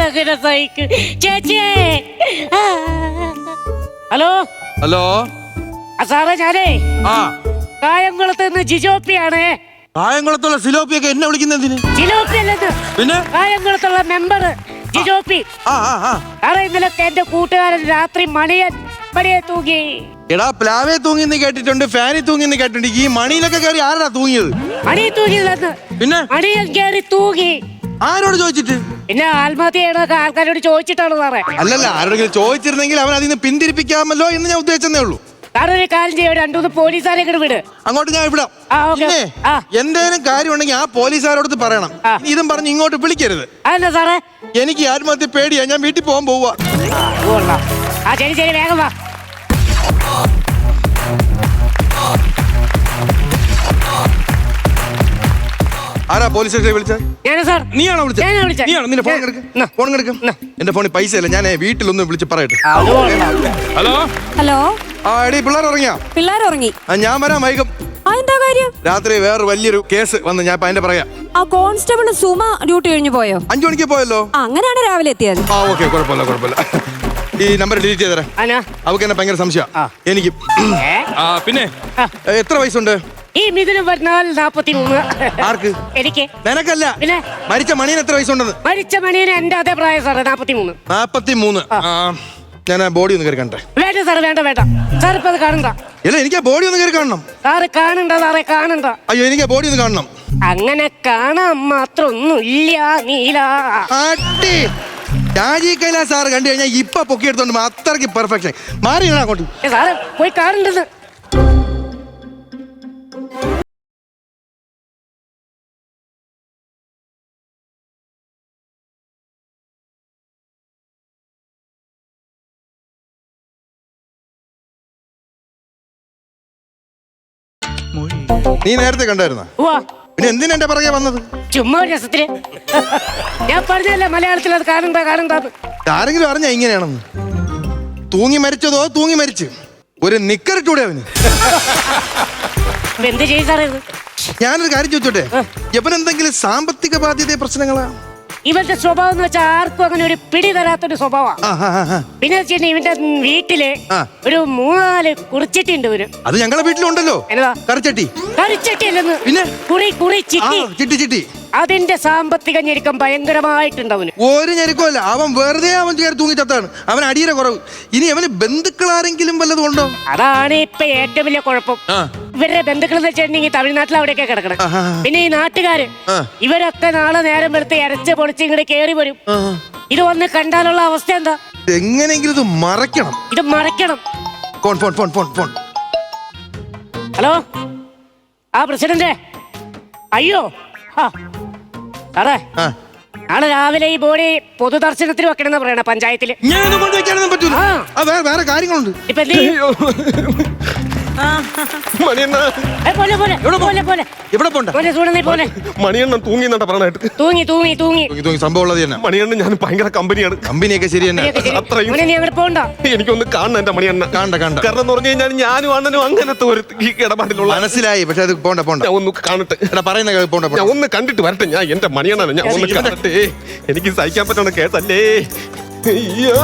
ഞങ്ങളങ്ങനെ സഹിക്കും ചേച്ചിയേ. Hello hello സാറേ, ഞാനേ ആ കായംകുളത്ത് നിന്ന് ജിജോപ്പിയാണേ. കായംകുളത്തുള്ള സിലോപ്പിയൊക്കെ എന്നെ വിളിക്കുന്നതിന്? ജിലോപ്പി അല്ലെന്ന്, പിന്നെ കായംകുളത്തുള്ള മെമ്പർ ജിജോപ്പി. സാറേ, ഇന്നലെ എന്റെ കൂട്ടുകാരൻ രാത്രി മണിയെ തൂങ്ങി. എടാ പ്ലാവേ തൂങ്ങിന്ന് കേട്ടിട്ടുണ്ട്, ഫാനിൽ തൂങ്ങിന്ന് കേട്ടിട്ടുണ്ട്. ഈ മണിയിലൊക്കെ കയറി ആരാ തൂങ്ങിയത്? മണി തൂങ്ങിയതെന്ന്. പിന്നെ മണിയിൽ കയറി തൂങ്ങി. ആരോട് ചോദിച്ചിട്ട്? പിന്നെ ആത്മഹത്യ ചെയ്യണൊക്കെ ആൾക്കാരോട് ചോദിച്ചിട്ടാണ് സാറേ. അല്ലല്ല, ആരോടെങ്കിലും ചോദിച്ചിരുന്നെങ്കിൽ അവൻ അതിൽ നിന്ന് പിന്തിരിപ്പിക്കാമല്ലോ എന്ന് ഞാൻ ഉദ്ദേശിച്ചതേ ഉള്ളൂ. സാറേ, ഒരു കാര്യം ചെയ്യും, 2-3 പോലീസുകാരെ ഇങ്ങോട്ട് വിട്. അങ്ങോട്ട് ഞാൻ വിടാം. ഓക്കേ. പിന്നെ എന്തേലും കാര്യം ഉണ്ടെങ്കിൽ ആ പോലീസുകാരോട് പറയണം. ഇതും പറഞ്ഞ് ഇങ്ങോട്ട് വിളിക്കരുത്. അതെന്താ സാറേ? എനിക്ക് ആത്മഹത്യ പേടിയാ, ഞാൻ വീട്ടിൽ പോകാൻ പോവാ. ശരി ശരി, വേഗം വാ. ആരാ പോലീസ് സ്റ്റേഷനിൽ വിളിച്ചത്? സാർ. നീയാണോ വിളിച്ചത്? നീയാണോ? നിന്റെ ഫോൺ എടുക്കും. ഫോൺ എടുക്കും. എന്റെ ഫോണിൽ പൈസ ഇല്ല, ഞാൻ വീട്ടിലൊന്ന് വിളിച്ച് പറയട്ടെ. Hello hello. ആ എടീ, പിള്ളേർ ഉറങ്ങിയാ? പിള്ളേർ ഉറങ്ങി. ഞാൻ വരാൻ വൈകും. എന്താ കാര്യം? രാത്രി വേറെ വലിയൊരു കേസ് വന്ന് ഞാൻ അതിന്റെ പറയാം. ആ കോൺസ്റ്റബിൾ സുമ ഡ്യൂട്ടി കഴിഞ്ഞു പോയോ? 5 മണിക്ക് പോയല്ലോ. അങ്ങനെയാണ് രാവിലെ എത്തിയത്. ആ ഓക്കെ, കുഴപ്പമില്ല. ഈ നമ്പർ ഡിലീറ്റ് ചെയ്തരാ. അവക്ക് എന്നെ ഭയങ്കര സംശയം. എനിക്ക് പിന്നെ എത്ര വയസ്സുണ്ട്? ഈ മിഥുനം 43. ആർക്ക്? എനിക്ക്. നിനക്കല്ല, പിന്നെ മരിച്ച മണിയന് എത്ര വയസ്സുണ്ടെന്ന്? മരിച്ച മണിയന് എന്റെ അതേ പ്രായം സാറേ, 43. 43. ഞാൻ ആ ബോഡി ഒന്ന് കയറി കാണട്ടെ. വേണ്ട സാർ, വേണ്ട സാർ, ഇപ്പൊ അത് കാണണ്ട. അല്ല, എനിക്ക് ആ ബോഡി ഒന്ന് കയറി കാണണം. സാറ് കാണണ്ട സാറേ, കാണണ്ട. അയ്യോ, എനിക്ക് ആ ബോഡി ഒന്ന് കാണണം. അങ്ങനെ കാണാൻ മാത്രം ഒന്നും ഇല്ല നീല. രാജി കൈലാസ് സാറ് കണ്ടു കഴിഞ്ഞാൽ ഇപ്പൊ പൊക്കിയെടുത്തോണ്ട് അത്രയ്ക്ക് പെർഫെക്ഷൻ. മാറിയാണ് അങ്ങോട്ട്. സാറ് പോയി കാണണ്ടെന്ന്. നീ നേരത്തെ കണ്ടായിരുന്ന? പിന്നെ എന്തിനാ എന്റെ പുറകെ വന്നത്? ചുമ്മാ രസത്തിന്. ഞാൻ പറഞ്ഞല്ലേ മലയാളത്തിൽ അത് കാണണ്ട. ആരെങ്കിലും അറിഞ്ഞാ ഇങ്ങനെയാണെന്ന്? തൂങ്ങി മരിച്ചതോ തൂങ്ങി മരിച്ചു ഒരു നിക്കറിട്ടൂടെ അവന്? എന്ത് ചെയ്യും സാറേ? ഞാനൊരു കാര്യം ചോദിച്ചോട്ടെ, ഇവനെന്തെങ്കിലും സാമ്പത്തിക ബാധ്യത പ്രശ്നങ്ങളാ? ഇവന്റെ സ്വഭാവം എന്ന് വെച്ചാൽ ആർക്കും അങ്ങനെ ഒരു പിടി തരാത്തൊരു സ്വഭാവമാണ്. പിന്നെ ഇവന്റെ വീട്ടില് ഒരു 3-4 കുറിച്ചിട്ടുണ്ട്. അത് ഞങ്ങളുടെ വീട്ടിലുണ്ടല്ലോ. കറിച്ചട്ടി അല്ലെന്ന്, പിന്നെ കുറി ചിട്ടി. അതിന്റെ സാമ്പത്തിക ഞെരുക്കം ഭയങ്കരമായിട്ടുണ്ട് അവന്. ഒരു ഞെരുക്കമല്ല, അവൻ വെറുതെ കയറി തൂങ്ങി ചത്താണ്. അവൻ അടിയുടെ കുറവ്. ഇനി അവന് ബന്ധുക്കൾ ആരെങ്കിലും വല്ലതും ഉണ്ടോ? അതാണ് ഇപ്പൊ ഏറ്റവും വലിയ കുഴപ്പം. ഇവരുടെ ബന്ധുക്കൾ എന്ന് വെച്ചിട്ടുണ്ടെങ്കിൽ തമിഴ്നാട്ടിൽ അവിടെയൊക്കെ കിടക്കണം. പിന്നെ ഈ നാട്ടുകാര് ഇവരൊക്കെ നാളെ നേരം വെളുത്ത് ഇരച്ച് പൊളിച്ച് ഇങ്ങോട്ട് കേറി വരും. ഇത് വന്ന് കണ്ടാലുള്ള അവസ്ഥ എന്താ? എങ്ങനെയെങ്കിലും ഇത് മറയ്ക്കണം. ഫോൺ. Hello, president. അയ്യോ സാറേ, നാളെ രാവിലെ ഈ ബോഡി പൊതുദർശനത്തിന് വെക്കണമെന്ന് പറയണ പഞ്ചായത്തില്. ഞാനൊന്നും കൊണ്ടുവയ്ക്കാനൊന്നും പറ്റൂല. വേറെ കാര്യങ്ങളുണ്ട്. ഇപ്പൊ എന്ത് മണിയണ്ണൻ തൂങ്ങിന്നാ പറഞ്ഞിട്ട്. തൂങ്ങി സംഭവം ഉള്ളത് തന്നെ. മണിയണ്ണൻ ഞാൻ ഭയങ്കര കമ്പനിയാണ്. കമ്പനിയൊക്കെ ശരി തന്നെ. എനിക്കൊന്ന് കാണണം എന്റെ മണിയണ്ണ. കാരണം എന്ന് പറഞ്ഞു കഴിഞ്ഞാൽ ഞാനും അണ്ണനും അങ്ങനത്തെ ഒരു ഇടപാടിലുള്ള. മനസ്സിലായി, പക്ഷെ അത് പോണ്ട. ഞാൻ ഒന്ന് കാണട്ടെ. പറയുന്ന പോണ്ട. ഞാൻ ഒന്ന് കണ്ടിട്ട് വരട്ടെ. ഞാൻ എന്റെ മണിയണ്ണനെ ഞാൻ ഒന്ന് കാണട്ടെ. എനിക്ക് സഹിക്കാൻ പറ്റുന്ന കേസല്ലേ. അയ്യോ,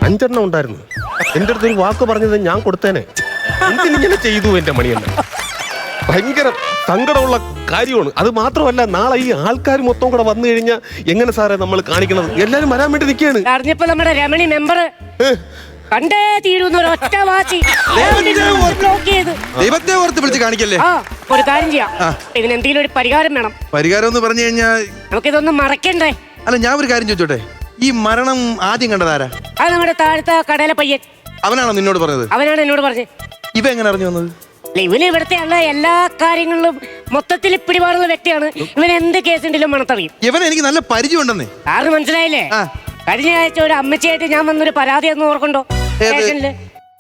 5 എണ്ണം ഉണ്ടായിരുന്നു. എന്റെ അടുത്തൊരു വാക്ക് പറഞ്ഞത് ഞാൻ കൊടുത്തേനെ. എന്തിനിങ്ങനെ ചെയ്തു എന്റെ മണിയണ്ണൻ? ഭയങ്കര സങ്കടമുള്ള കാര്യമാണ്. അത് മാത്രമല്ല, നാളെ ഈ ആൾക്കാർ മൊത്തം കൂടെ വന്നു കഴിഞ്ഞാൽ എങ്ങനെ സാറേ നമ്മൾ കാണിക്കണത്? എല്ലാരും വരാൻ വേണ്ടി നിൽക്കുകയാണ്. അറിഞ്ഞപ്പോ നമ്മുടെ രമണി മെമ്പർ കണ്ടേ തീരുന്ന ഒറ്റ വാശി. ദൈവത്തെ ഓർത്ത് വിളിച്ച് കാണിക്കല്ലേ. ഒരു കാര്യം ചെയ്യാം, ഇതിന് എന്തെങ്കിലും ഒരു പരിഹാരം വേണം. പരിഹാരം എന്ന് പറഞ്ഞു കഴിഞ്ഞാൽ നമുക്കിതൊന്നും മറക്കണ്ടേ? അല്ല, ഞാൻ ഒരു കാര്യം ചോദിച്ചോട്ടെ, ഈ മരണം ആദ്യം കണ്ടതാരാ? അത് നമ്മുടെ താഴത്തെ കടയിലെ പയ്യൻ. അവനാണോ നിന്നോട് പറഞ്ഞത്? അവനാണ് എന്നോട് പറഞ്ഞത്. ഇവ എങ്ങനെ അറിഞ്ഞു വന്നത്? ഇവന് ഇവിടുത്തെ എല്ലാ കാര്യങ്ങളിലും മൊത്തത്തിൽ പിടിപാടുള്ള വ്യക്തിയാണ്. ഇവൻ എന്ത് കേസുണ്ടെങ്കിലും മണത്തറിയും. ഇവൻ എനിക്ക് നല്ല പരിചയം ഉണ്ടെന്നേ. സാറിന് മനസ്സിലായില്ലേ? കഴിഞ്ഞ ആഴ്ച ഒരു അമ്മച്ചിയായിട്ട് ഞാൻ വന്നൊരു പരാതി എന്ന് ഓർക്കണ്ടോ സ്റ്റേഷനില്?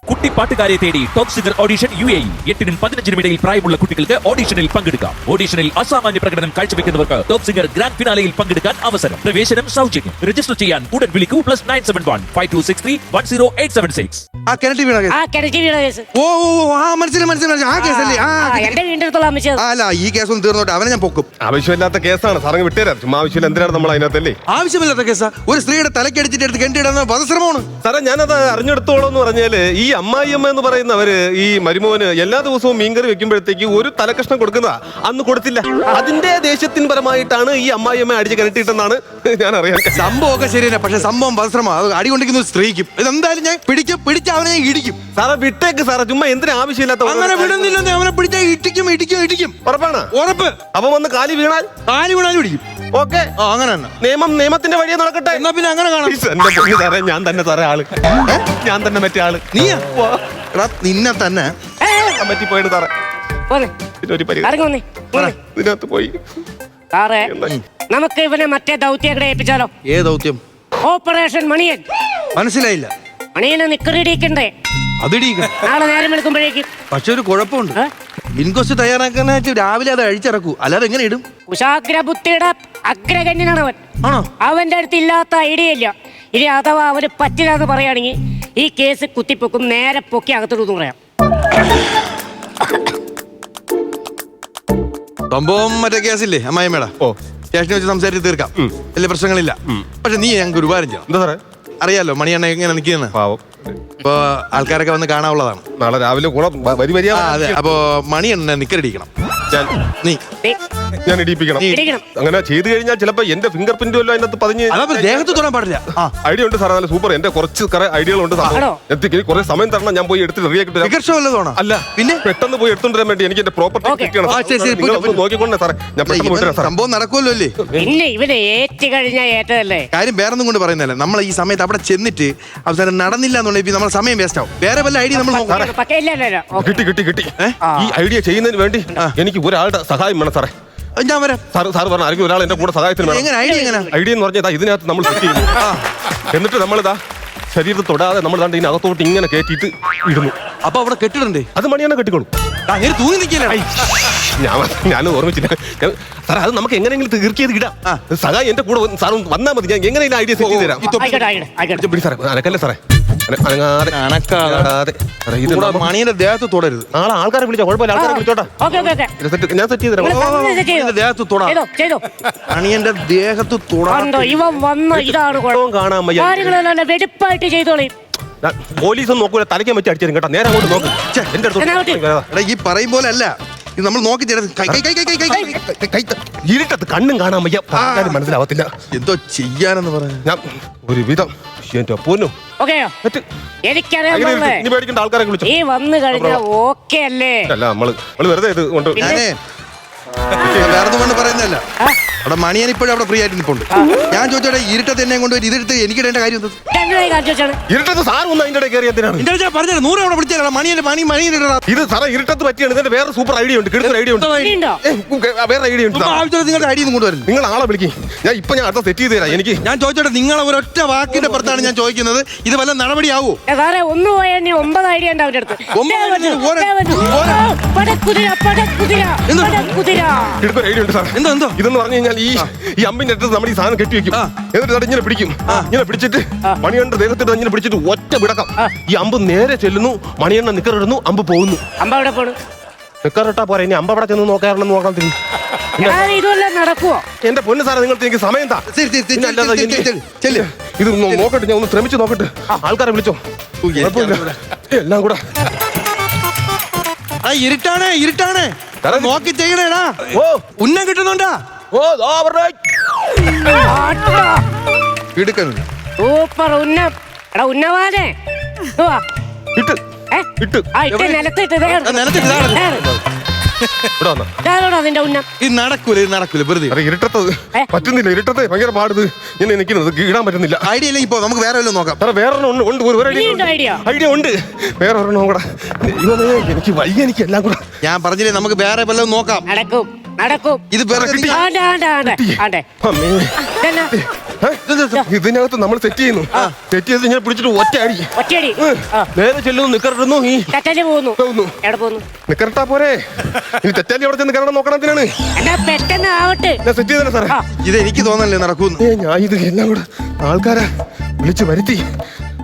കുട്ടി പാട്ടുകാരെ തേടി ടോപ്പ് സിംഗർ ഓഡിഷൻ UAE 8-നും 15-നും ഇടയിൽ പ്രായമുള്ള കുട്ടികൾക്ക് ഓഡിഷനിൽ പങ്കെടുക്കാം. ഓഡിഷനിൽ അസാമാന്യ പ്രകടനം കാഴ്ചവെക്കുന്നവർക്ക് ടോപ്പ് സിംഗർ ഗ്രാൻഡ് ഫിനാലയിൽ പങ്കെടുക്കാൻ അവസരം. പ്രവേശനം സൗജന്യം. രജിസ്റ്റർ ചെയ്യാൻ ഉടൻ വിളിക്കൂ +971 5263 10876. ആ കിണറ്റി വീണ കേസ്. ആ കിണറ്റി വീണ കേസ്. ഓ മനസ്സിലായി ആ കേസല്ലേ. എന്റെ വീടിന്റെ അടുത്തുള്ള അമ്മച്ചത്. അല്ല ഈ കേസ് ഒന്ന് തീർന്നോട്ടെ, അവനെ ഞാൻ പൊക്കും. ആവശ്യമില്ലാത്ത കേസാണ് സാറങ്ങ് വിട്ടേരാ. ചുമ്മാ ആവശ്യമില്ല, എന്തിനാണ് നമ്മൾ അതിനകത്തല്ലേ? ആവശ്യമില്ലാത്ത കേസാ. ഒരു സ്ത്രീയുടെ തലക്കടിച്ചിട്ട് എടുത്ത് കെട്ടിയിടുന്ന വധശ്രമമാണ്. സാറേ ഞാനത് അറിഞ്ഞെടുത്തോളം എന്ന് പറഞ്ഞാല് ഈ അമ്മായിയമ്മ എന്ന് പറയുന്നവര് ഈ മരുമോന് എല്ലാ ദിവസവും മീൻകറി വെക്കുമ്പോഴത്തേക്ക് ഒരു തലക്കഷ്ണം കൊടുക്കുന്നതാ. അന്ന് കൊടുത്തില്ല. അതിന്റെ ദേഷ്യത്തിന് പരമായിട്ടാണ് ഈ അമ്മായിയമ്മ അടിച്ച് കരട്ടിയിട്ടെന്നാണ് ഞാൻ അറിയാൻ. സംഭവമൊക്കെ ശരിയല്ല, പക്ഷെ സംഭവം വധശ്രമം. അത് അടി കൊണ്ടിരിക്കുന്ന ഒരു സ്ത്രീക്കും ഇതെന്തായാലും ഞാൻ പിടിച്ച അവനെ ഞാൻ ഇടിക്കും. സാറേ വിട്ടേക്ക് സാറേ, ചുമ്മാ എന്തിനാ ആവശ്യമില്ലാത്ത അങ്ങനെ വിടുന്നില്ലെന്ന്. അവനെ പിടിച്ചാൽ ഇടിക്കും. ഉറപ്പാണ്? ഉറപ്പ്. അവൻ വന്ന് കാലി വീണാൽ പിടിക്കും. ഓക്കെ, അങ്ങനെ തന്നെ. നിയമത്തിന്റെ വഴിയെ നടക്കട്ടെ. എന്നാ പിന്നെ അങ്ങനെ കാണാം. എന്റെ പൊന്നു സാറേ, ഞാൻ തന്നെ സാറേ ആള്. ഞാൻ തന്നെ മറ്റേ ആള്. നീയാ? എടാ, നിന്നെ തന്നെ പറ്റി പോയിട്ട് സാറേ പോന്നെ. ഒരു പരിഹാരം ഇറങ്ങി വന്നേ. ഇതിനകത്ത് പോയി. സാറേ നമുക്ക് ഇവനെ മറ്റേ ദൗത്യങ്ങളെ ഏൽപ്പിച്ചാലോ? ഏ ദൗത്യം? ഓപ്പറേഷൻ മണിയൻ. മനസ്സിലായില്ല. മണിയനെ നിക്കറിയിടിക്കണ്ടേ? അതിടിക്കണം. നാളെ നേരം എടുക്കുമ്പോഴേക്കും. പക്ഷെ ഒരു കുഴപ്പമുണ്ട്. ഇൻക്വസ്റ്റ് തയ്യാറാക്കാനായിട്ട് രാവിലെ അത് അഴിച്ചിറക്കൂ, അല്ലാതെ എങ്ങനെ ഇടും? കുശാഗ്രബുദ്ധിയുടെ അഗ്രഗണ്യനാണ് അവൻ. ആണോ? അവന്റെ അടുത്ത് ഇല്ലാത്ത ഐഡിയ ഇല്ല. ഇനി അഥവാ അവന് പറ്റില്ലാന്ന് പറയുകയാണെങ്കിൽ ഈ കേസ് കുത്തിപ്പൊക്കും, നേരെ പൊക്കി അകത്തോട്ട് പറയാം. സംഭവം മറ്റേ കേസില്ലേ അമ്മായിമ്മേടാ? ഓ, സ്റ്റേഷനിൽ വെച്ച് സംസാരിച്ച് തീർക്കാം. വലിയ പ്രശ്നങ്ങളില്ല. പക്ഷെ നീ ഞങ്ങൾക്ക് ഒരു ഉപകാരം ചെയ്യണം. എന്താ സാറേ? അറിയാലോ മണിയണ്ണ എങ്ങനെ നിൽക്കുന്ന. പാവം. ഇപ്പൊ ആൾക്കാരൊക്കെ വന്ന് കാണാനുള്ളതാണ്. നാളെ രാവിലെ കൂടെ വരിക. അതെ. അപ്പൊ മണിയണ്ണ നിക്കരടിക്കണം. നീ ഞാൻ ഇടിപ്പിക്കണം. ഇടിക്കണം. അങ്ങനെ ചെയ്തു കഴിഞ്ഞാൽ ചിലപ്പോ എന്റെ ഫിംഗർ പ്രിന്റ് വല്ലതും അതിനകത്ത് പതിഞ്ഞ് അതപ്പോ ദേഹത്ത് തൊടാൻ പാടില്ല. ഐഡിയ ഉണ്ട് സാറേ, നല്ല സൂപ്പർ. എന്റെ കുറച്ച് ഐഡിയകളുണ്ട്. ആണോ? എത്തിക്ക് കുറെ സമയം തരണം, ഞാൻ പോയി എടുത്ത് റെഡിയാക്കിട്ട് ഫിഗർ ഷോ വല്ലതാണോ? അല്ല, പിന്നെ പെട്ടെന്ന് പോയി എടുത്തോണ്ടിരാൻ വേണ്ടി എനിക്ക് എന്റെ പ്രോപ്പർട്ടി കിട്ടണം. നോക്കിക്കൊണ്ടേ സാറേ, ഞാൻ പെട്ടെന്ന് വിട്ടുതരാം സാറേ. സംഭവം നടക്കുമല്ലോ അല്ലേ? പിന്നെ ഇവനെ ഏറ്റ് കഴിഞ്ഞാൽ ഏറ്റതല്ലേ. കാര്യം വേറൊന്നും കൊണ്ട് പറയുന്നല്ലേ, നമ്മൾ ഈ സമയത്ത് അവിടെ ചെന്നിട്ട് അവസാനം നടന്നില്ല എന്നുണ്ടെങ്കിൽ നമ്മൾ സമയം വേസ്റ്റ് ആവും. വേറെ വല്ല ഐഡിയ നമ്മൾ നോക്കാം. കിട്ടി. ഈ ഐഡിയ ചെയ്യുന്നതിന് വേണ്ടി എനിക്ക് ഒരാളുടെ സഹായം വേണം സാറേ. ഞാൻ വരാം. സാർ പറഞ്ഞു ആരെങ്കിലും ഒരാൾ എന്റെ കൂടെ സഹായത്തിന് വേണം. ഐഡിയ എന്ന് പറഞ്ഞാൽ ഇതിനകത്ത് നമ്മൾ സെറ്റ് ചെയ്യുന്നു. എന്നിട്ട് നമ്മളിതാ ശരീരത്തിൽ തൊടാതെ നമ്മൾ ദാണ്ട് ഇതിനകത്തോട്ട് ഇങ്ങനെ കയറ്റിയിട്ട് ഇടുന്നു. അപ്പൊ അവിടെ കെട്ടിടണ്ടേ? അത് മണിയാണ് കെട്ടിക്കോളും. അങ്ങനെ തൂങ്ങി നിൽക്കില്ല. ഞാൻ ഓർമ്മിച്ചില്ല സാറേ. അത് നമുക്ക് എങ്ങനെയെങ്കിലും തീർക്കിയത് ഇടാം. സഹായം എന്റെ കൂടെ സാർ വന്നാൽ മതി. ഞാൻ എങ്ങനെയെങ്കിലും ഐഡിയ സെറ്റ് ചെയ്ത് തരാം. പിടി സാറേ, അനക്കല്ലേ സാറേ. മണിയുടെ ദേഹത്ത് തൊടരുത്. നാളെ ആൾക്കാരെ വിളിച്ചോ, കുഴപ്പമില്ല. ആൾക്കാരെ വിളിച്ചോട്ടാ, ഞാൻ സെറ്റ് ചെയ്ത് തരാം. ദേഹത്ത് തൊടാ. മണിയന്റെ ദേഹത്ത് തൊടാ. ഇവൻ വന്ന ഇതാണ് കാണാൻ വയ്യ. വെടുപ്പായിട്ട് ചെയ്തോളി. പോലീസും നോക്കൂല, തലയ്ക്കാൻ വെച്ച് അടിച്ചു കേട്ടോ. നേരെ അങ്ങോട്ട് നോക്ക്. എന്റെ അടുത്ത് ഈ പറയും പോലെ അല്ല ഇത്. നമ്മൾ നോക്കി ഇരുട്ടത്ത് കണ്ണും കാണാൻ വയ്യ. മനസ്സിലാവത്തില്ല എന്തോ ചെയ്യാനെന്ന് പറയാ. ഞാൻ ഒരു വിധം എന്റെ പൊന്നു. എനിക്കറിയാം ഇനി പേടിക്കേണ്ട, ആൾക്കാരെ വിളിച്ചു. ഈ വന്നു കഴിഞ്ഞാൽ ഓക്കെ അല്ലേ? അല്ല, നമ്മള് വെറുതെ ഇത് കൊണ്ട് വേറെ കൊണ്ട് പറയുന്നതല്ല. അവിടെ മണിയൻ ഇപ്പോഴും അവിടെ ഫ്രീ ആയിട്ട് നിൽപ്പുണ്ട്. ഞാൻ ചോദിച്ചോടെ ഇരുട്ടത്ത് എന്നെ കൊണ്ട് ഇതെടുത്ത് എനിക്ക് ഇടേണ്ട കാര്യം ഇരുട്ടത്ത് സാറൊന്നും അതിന്റെ ഇടയിൽ കയറി എന്തിനാണ് പറഞ്ഞത്? 100 അവിടെ വിളിച്ചാൽ മണിയൻ ഇത് സാറേ ഇരുട്ടത്ത് പറ്റിയാണ്. ഇതിന്റെ വേറെ സൂപ്പർ ഐഡിയ ഉണ്ട്, കിടക്കുന്ന ഐഡിയ ഉണ്ട്. വേറെ ഐഡിയ ഉണ്ട്. നിങ്ങളുടെ ഐഡിയ കൊണ്ടുവരും. നിങ്ങൾ ആളെ വിളിക്കും. ഞാൻ അടുത്ത സെറ്റ് ചെയ്ത് തരാം. എനിക്ക് ഞാൻ ചോദിച്ചോട്ടെ, നിങ്ങൾ ഒരൊറ്റ വാക്കിന്റെ പുറത്താണ് ഞാൻ ചോദിക്കുന്നത്. ഇത് വല്ല നടപടിയാവോ? ഒന്ന് പോയാൽ 9 ഐഡിയ ഉണ്ട് അവരുടെ അടുത്ത്. കിടക്കുന്ന ഐഡിയ ഉണ്ട് സാർ. എന്തോ ഇതെന്ന് പറഞ്ഞു കഴിഞ്ഞാൽ ഈ അമ്പിന്റെ അടുത്ത് നമ്മൾ ഈ സാധനം കെട്ടി വെക്കും. എന്നിട്ട് ഇങ്ങനെ പിടിക്കും. ഇങ്ങനെ പിടിച്ചിട്ട് മണിയണ്ണ ദേഹത്തിട്ട് ഇങ്ങനെ പിടിച്ചിട്ട് ഒറ്റ വിടക്കം. ഈ അമ്പ് നേരെ ചെല്ലുന്നു, മണിയണ്ണ നിക്കറിടുന്നു, അമ്പ് പോകുന്നു. നിക്കറിട്ടാ പോരാ, ഇനി അമ്പ അവിടെ ചെന്ന് നോക്കാറുണ്ടെന്ന് നോക്കാൻ തിരിഞ്ഞു. നടക്കുവോ? എന്റെ പൊന്ന് സാറേ, നിങ്ങൾക്ക് എനിക്ക് സമയം താ. ഇത് നോക്കട്ടെ, ഞാൻ ഒന്ന് ശ്രമിച്ചു നോക്കട്ടെ. ആൾക്കാരെ വിളിച്ചോ. എല്ലാം കൂടെ ഇരുട്ടാണ് നോക്കി ചെയ്യണേടാ. ഉന്നം കിട്ടുന്നുണ്ടാ? സൂപ്പർ ഉന്നം. എടാ ഉന്നവാനെ അതിന്റെ ഉന്നം. ഇത് നടക്കൂല വെറുതെ. ഇരുട്ടത്ത് പറ്റുന്നില്ല. ഇരുട്ടത്ത് ഭയങ്കര പാടുത്. ഇങ്ങനെ നിൽക്കുന്നത് ഇടാൻ പറ്റുന്നില്ല. ഐഡിയ ഇല്ലെങ്കിൽ ഇപ്പൊ നമുക്ക് വേറെ വല്ലതും നോക്കാം. വേറെ ഐഡിയ ഉണ്ട്. വേറെ ഒരെണ്ണം കൂടെ. എനിക്ക് വയ്യ, എനിക്ക് എല്ലാം കൂടെ. ഞാൻ പറഞ്ഞില്ലേ നമുക്ക് വേറെ വല്ലതും നോക്കാം. നടക്കും. ഇത് വേറെ ഇതിനകത്ത് നമ്മൾ സെറ്റ് ചെയ്യുന്നു സെറ്റ് ചെയ്ത് ഇങ്ങനെ പിടിച്ചിട്ട് ഒറ്റ അടി ഒറ്റയടി നേരെ ചെല്ലുന്നു നിക്കറിടുന്നു ഈ തെറ്റല് പോകുന്നു എവിടെ പോകുന്നു നിക്കറിട്ടാ പോരെ ഇനി തെറ്റാലി അവിടെ ചെന്ന് കയറണം നോക്കണത്തിനാണ് എന്നാ പെട്ടെന്ന് ആവട്ടെ ഞാൻ സെറ്റ് ചെയ്തേ സാറേ ഇത് എനിക്ക് തോന്നല്ലേ നടക്കൂന്ന്. ഞാൻ ഇത് എല്ലാം കൂടെ ആൾക്കാരെ വിളിച്ചു വരുത്തി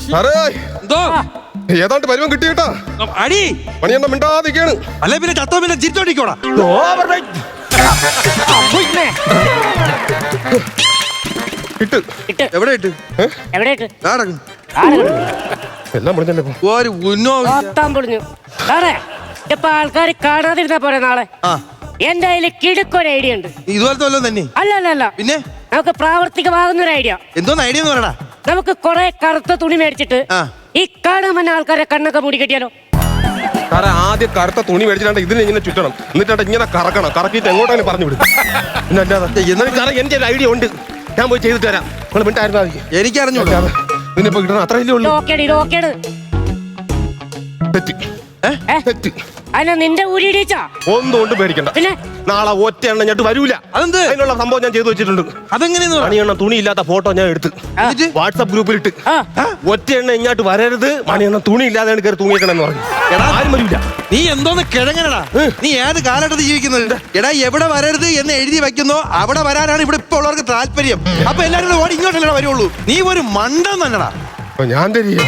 സാറേ എന്തോ ഏതാണ്ട് പരുവം കിട്ടിയിട്ടാ അടി പണിയെണ്ണം മിണ്ടാതിരിക്കാണ് അല്ലെ പിന്നെ ചത്തോ പിന്നെ ചിരിച്ചോടിക്കോടാ. ഇട്ട് ഇട്ട് എവിടെ ഇട്ട് എവിടെ ഇട്ട് നടക്കും എല്ലാം മുടിഞ്ഞല്ലേ ഇപ്പൊ ഒരു ഉന്നോ മൊത്തം പൊളിഞ്ഞു സാറേ ഇപ്പൊ ആൾക്കാർ കാണാതിരുന്നാ പോരെ നാളെ ആ എന്റെ കയ്യില് കിടുക്കൊരു ഐഡിയ ഉണ്ട്. ഇതുപോലത്തെ വല്ലതും തന്നെ അല്ല അല്ല അല്ല പിന്നെ നമുക്ക് പ്രാവർത്തികമാകുന്ന ഒരു ഐഡിയ. എന്തോന്ന് ഐഡിയ എന്ന് പറയടാ. നമുക്ക് കുറെ കറുത്ത തുണി മേടിച്ചിട്ട് ആ. ഈ കാണുന്ന ആൾക്കാരെ കണ്ണൊക്കെ മൂടി കെട്ടിയാലോ? സാറേ ആദ്യം കറുത്ത തുണി മേടിച്ചിട്ട് ഇതിനെ ഇങ്ങനെ ചുറ്റണം എന്നിട്ട് ഇങ്ങനെ കറക്കണം കറക്കിയിട്ട് എങ്ങോട്ടാണ് പറഞ്ഞു വിടും പിന്നെ അല്ലാതെ എന്നാലും സാറേ എന്റെ ഒരു ഐഡിയ ഉണ്ട് ഞാൻ പോയി ചെയ്തിട്ട് തരാം നിങ്ങൾ മിണ്ടായിരുന്നാ മതി എനിക്കറിഞ്ഞു ഇതിനിപ്പോ കിട്ടണം അത്ര ഇല്ലേ ഉള്ളൂ ഇത് ഓക്കേട് തെറ്റി തെറ്റി അതിനാ നിന്റെ ഊരിടിച്ചാ ഒന്നും കൊണ്ട് പേടിക്കണ്ട പിന്നെ നാളെ ഒറ്റ എണ്ണ ഞട്ട് വരൂല അതെന്ത് അതിനുള്ള സംഭവം ഞാൻ ചെയ്തു വെച്ചിട്ടുണ്ട് അതെങ്ങനെയെന്ന് പറ. മണിയെണ്ണ തുണി ഇല്ലാത്ത ഫോട്ടോ ഞാൻ എടുത്ത് എന്നിട്ട്? വാട്സാപ്പ് ഗ്രൂപ്പിൽ ഇട്ട് ആ. ഒറ്റ എണ്ണ ഇങ്ങോട്ട് വരരുത് മണിയെണ്ണ തുണി ഇല്ലാതെ കയറി തൂങ്ങിക്കണമെന്ന് പറഞ്ഞു എടാ, ആരും വരൂല നീ എന്തോന്ന് കിഴങ്ങനടാ. നീ ഏത് കാലഘട്ടത്തിൽ ജീവിക്കുന്നത്? എടാ എവിടെ വരരുത് എന്ന് എഴുതി വെക്കുന്നോ അവിടെ വരാനാണ് ഇവിടെ ഇപ്പൊ ഉള്ളവർക്ക് താല്പര്യം. അപ്പൊ എല്ലാവരും കൂടെ ഓടി ഇങ്ങോട്ടല്ലേ വരുള്ളൂ. നീ ഒരു മണ്ടം തന്നെടാ. അപ്പൊ ഞാൻ തരിക